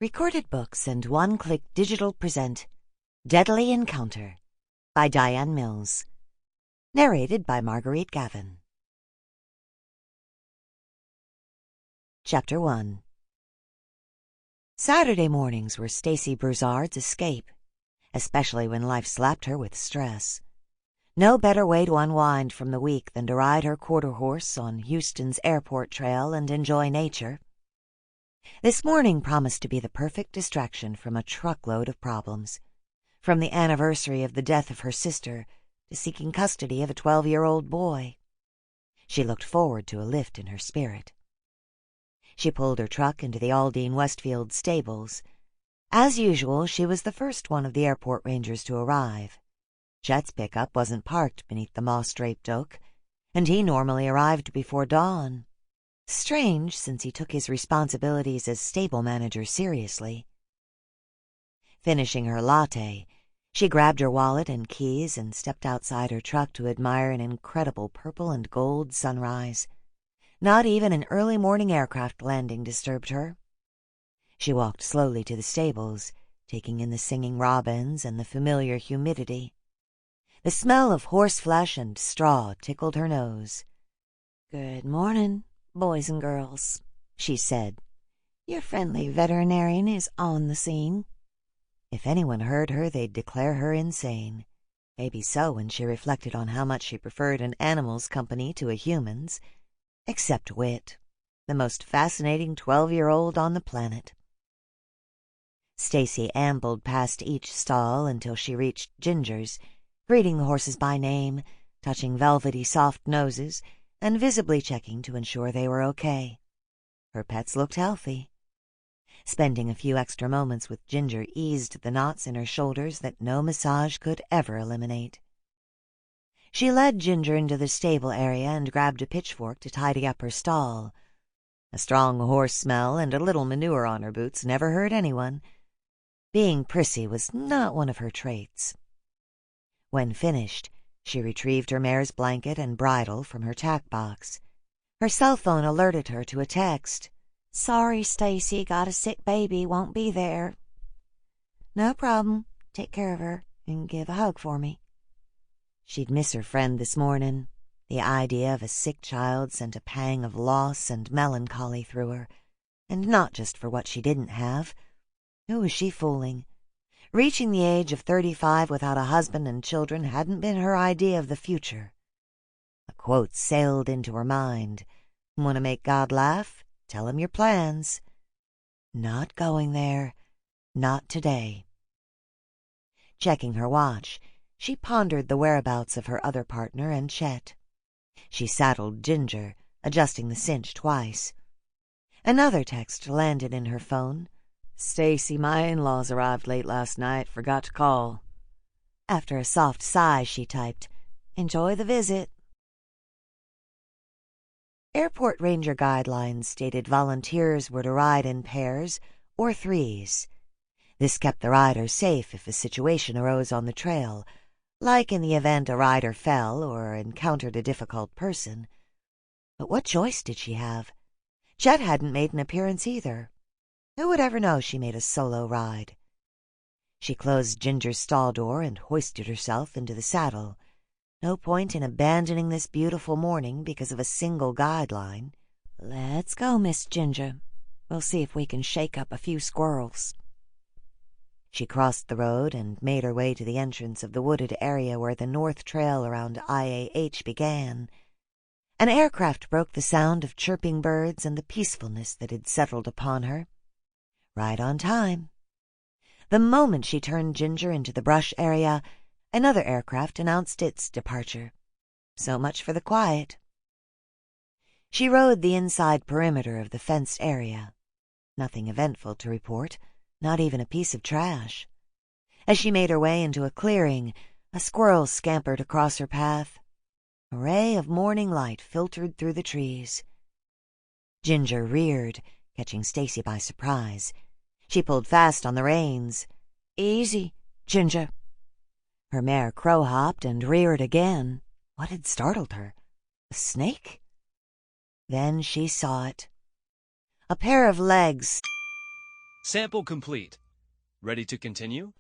Recorded Books and One-Click Digital present Deadly Encounter by Diann Mills. Narrated by Marguerite Gavin. Chapter 1. Saturday mornings were Stacy Broussard's escape, especially when life slapped her with stress. No better way to unwind from the week than to ride her quarter horse on Houston's airport trail and enjoy nature. This morning promised to be the perfect distraction from a truckload of problems, from the anniversary of the death of her sister to seeking custody of a 12-year-old boy. She looked forward to a lift in her spirit. She pulled her truck into the Aldine Westfield stables. As usual, she was the first one of the airport rangers to arrive. Chet's pickup wasn't parked beneath the moss-draped oak, and he normally arrived before dawn. Strange, since he took his responsibilities as stable manager seriously. Finishing her latte, she grabbed her wallet and keys and stepped outside her truck to admire an incredible purple and gold sunrise. Not even an early morning aircraft landing disturbed her. She walked slowly to the stables, taking in the singing robins and the familiar humidity. The smell of horseflesh and straw tickled her nose. "Good morning, boys and girls," she said. "Your friendly veterinarian is on the scene." If anyone heard her, they'd declare her insane. Maybe so when she reflected on how much she preferred an animal's company to a human's. Except Wit, the most fascinating 12-year-old on the planet. Stacy ambled past each stall until she reached Ginger's, greeting the horses by name, touching velvety soft noses, and visibly checking to ensure they were okay. Her pets looked healthy. Spending a few extra moments with Ginger eased the knots in her shoulders that no massage could ever eliminate. She led Ginger into the stable area and grabbed a pitchfork to tidy up her stall. A strong horse smell and a little manure on her boots never hurt anyone. Being prissy was not one of her traits. When finished, she retrieved her mare's blanket and bridle from her tack box. Her cell phone alerted her to a text. "Sorry, Stacy, got a sick baby, won't be there." "No problem. Take care of her and give a hug for me." She'd miss her friend this morning. The idea of a sick child sent a pang of loss and melancholy through her, and not just for what she didn't have. Who was she fooling? Reaching the age of 35 without a husband and children hadn't been her idea of the future. A quote sailed into her mind. "Want to make God laugh? Tell him your plans." Not going there. Not today. Checking her watch, she pondered the whereabouts of her other partner and Chet. She saddled Ginger, adjusting the cinch twice. Another text landed in her phone. "Stacy, my in-laws arrived late last night. Forgot to call." After a soft sigh, she typed, "Enjoy the visit." Airport ranger guidelines stated volunteers were to ride in pairs or threes. This kept the rider safe if a situation arose on the trail, like in the event a rider fell or encountered a difficult person. But what choice did she have? Chet hadn't made an appearance either. Who would ever know she made a solo ride? She closed Ginger's stall door and hoisted herself into the saddle. No point in abandoning this beautiful morning because of a single guideline. "Let's go, Miss Ginger. We'll see if we can shake up a few squirrels." She crossed the road and made her way to the entrance of the wooded area where the north trail around IAH began. An aircraft broke the sound of chirping birds and the peacefulness that had settled upon her. Right on time. The moment she turned Ginger into the brush area, another aircraft announced its departure. So much for the quiet. She rode the inside perimeter of the fenced area. Nothing eventful to report, not even a piece of trash. As she made her way into a clearing, a squirrel scampered across her path. A ray of morning light filtered through the trees. Ginger reared, catching Stacy by surprise. She pulled fast on the reins. "Easy, Ginger." Her mare crow-hopped and reared again. What had startled her? A snake? Then she saw it. A pair of legs Sample complete. Ready to continue?